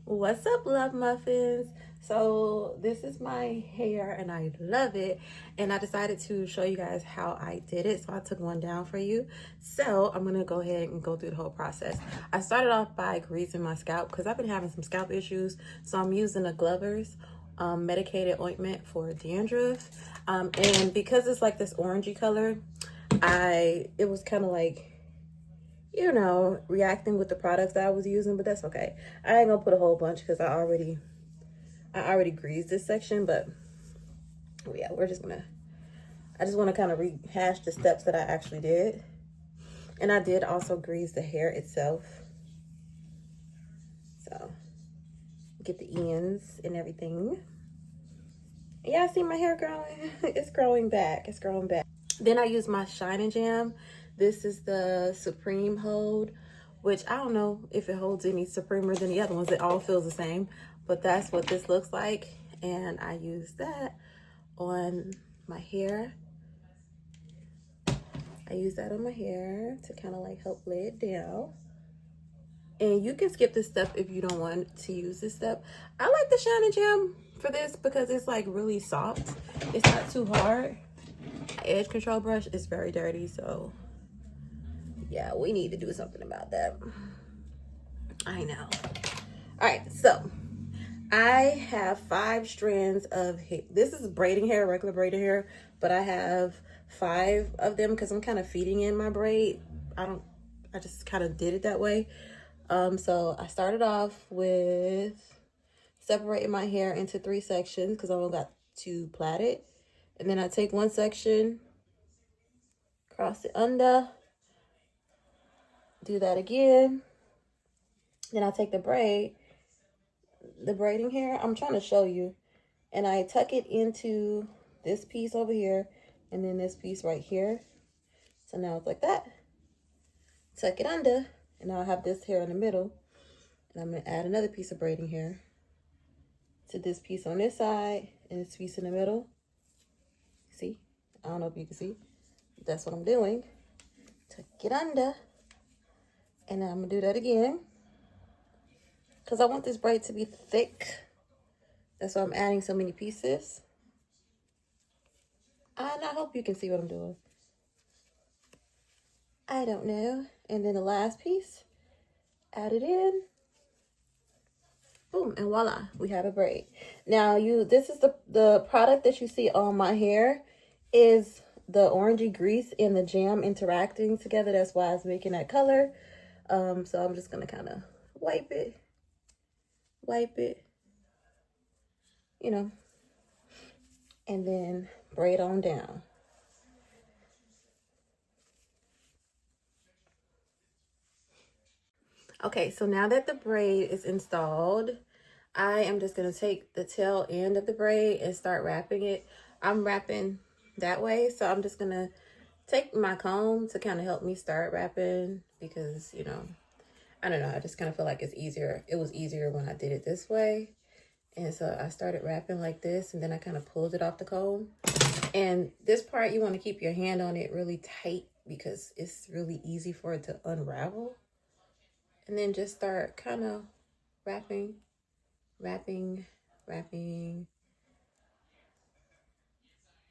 What's up, love muffins? So this is my hair and I love it, and I decided to show you guys how I did it. So I took one down for you. So I'm gonna go ahead and go through the whole process. I started off by greasing my scalp because I've been having some scalp issues, so I'm using a Glover's medicated ointment for dandruff, and because it's like this orangey color, it was kind of like, you know, reacting with the products that I was using, but that's okay. I ain't gonna put a whole bunch because I already greased this section, but yeah, I just want to kind of rehash the steps that I actually did. And I did also grease the hair itself. So get the ends and everything. Yeah, I see my hair growing. It's growing back. It's growing back. Then I use my Shine Jam. This is the Supreme Hold, which I don't know if it holds any supremer than the other ones. It all feels the same, but that's what this looks like. And I use that on my hair. I use that on my hair to kind of like help lay it down. And you can skip this step if you don't want to use this step. I like the Shine Jam for this because it's like really soft. It's not too hard. Edge control brush is very dirty, so yeah, we need to do something about that. I know. All right, so I have 5 strands of hair. This is braiding hair, regular braided hair, but I have 5 of them because I'm kind of feeding in my braid. I just kind of did it that way. So I started off with separating my hair into 3 sections because I only got 2 plaited. And then I take one section, cross it under, do that again. Then I take the braiding hair, I'm trying to show you, and I tuck it into this piece over here and then this piece right here. So now it's like that. Tuck it under, and I'll have this hair in the middle. And I'm going to add another piece of braiding hair to this piece on this side and this piece in the middle. See? I don't know if you can see. That's what I'm doing. Tuck it under. And then I'm going to do that again, because I want this braid to be thick. That's why I'm adding so many pieces. And I hope you can see what I'm doing. I don't know. And then the last piece, add it in. Boom, and voila, we have a braid. Now this is the product that you see on my hair is the orangey grease and the jam interacting together. That's why it's making that color. So I'm just gonna kind of wipe it, you know, and then braid on down. Okay, so now that the braid is installed, I am just going to take the tail end of the braid and start wrapping it. I'm wrapping that way, so I'm just going to take my comb to kind of help me start wrapping because, you know, I don't know, I just kind of feel like it's easier. It was easier when I did it this way. And so I started wrapping like this, and then I kind of pulled it off the comb. And this part, you want to keep your hand on it really tight because it's really easy for it to unravel. And then just start kind of wrapping.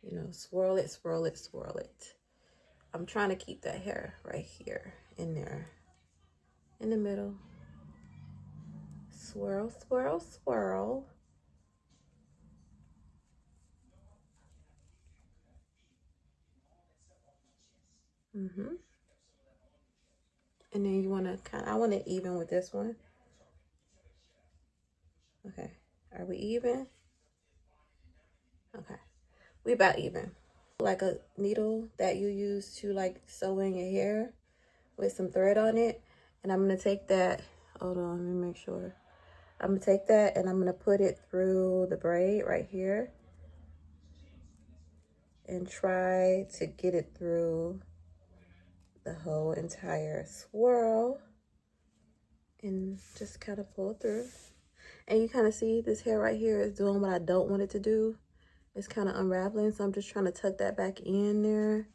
You know, swirl it. I'm trying to keep that hair right here, in there, in the middle. Swirl. And then you want to I want it even with this one. Okay, are we even? Okay, we about even. Like a needle that you use to like sew in your hair with some thread on it. And I'm going to take that, hold on, let me make sure. I'm going to take that and I'm going to put it through the braid right here and try to get it through the whole entire swirl and just kind of pull through. And you kind of see this hair right here is doing what I don't want it to do. It's kind of unraveling, so I'm just trying to tuck that back in there.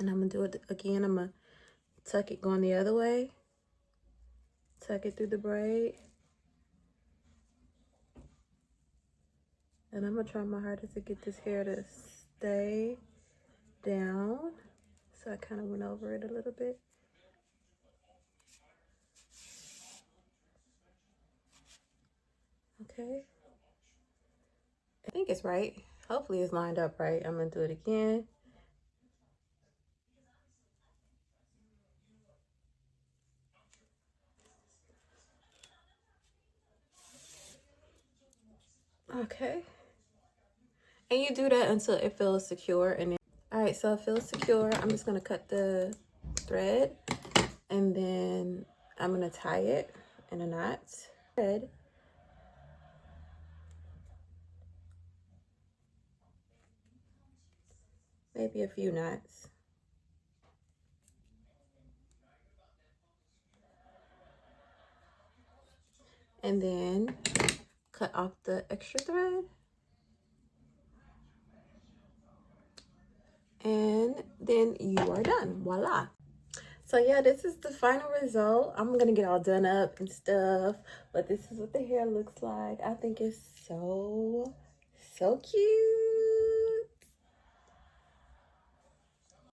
And I'm going to do it again. I'm going to tuck it going the other way. tuck it through the braid. And I'm gonna try my hardest to get this hair to stay down. So I kind of went over it a little bit. Okay. I think it's right. Hopefully it's lined up right. I'm gonna do it again. Okay. And you do that until it feels secure. And then, all right, so it feels secure. I'm just gonna cut the thread and then I'm gonna tie it in a knot. Thread. Maybe a few knots. And then cut off the extra thread. And then you are done. Voila. So yeah, this is the final result. I'm gonna get all done up and stuff, but this is what the hair looks like. I think it's so cute.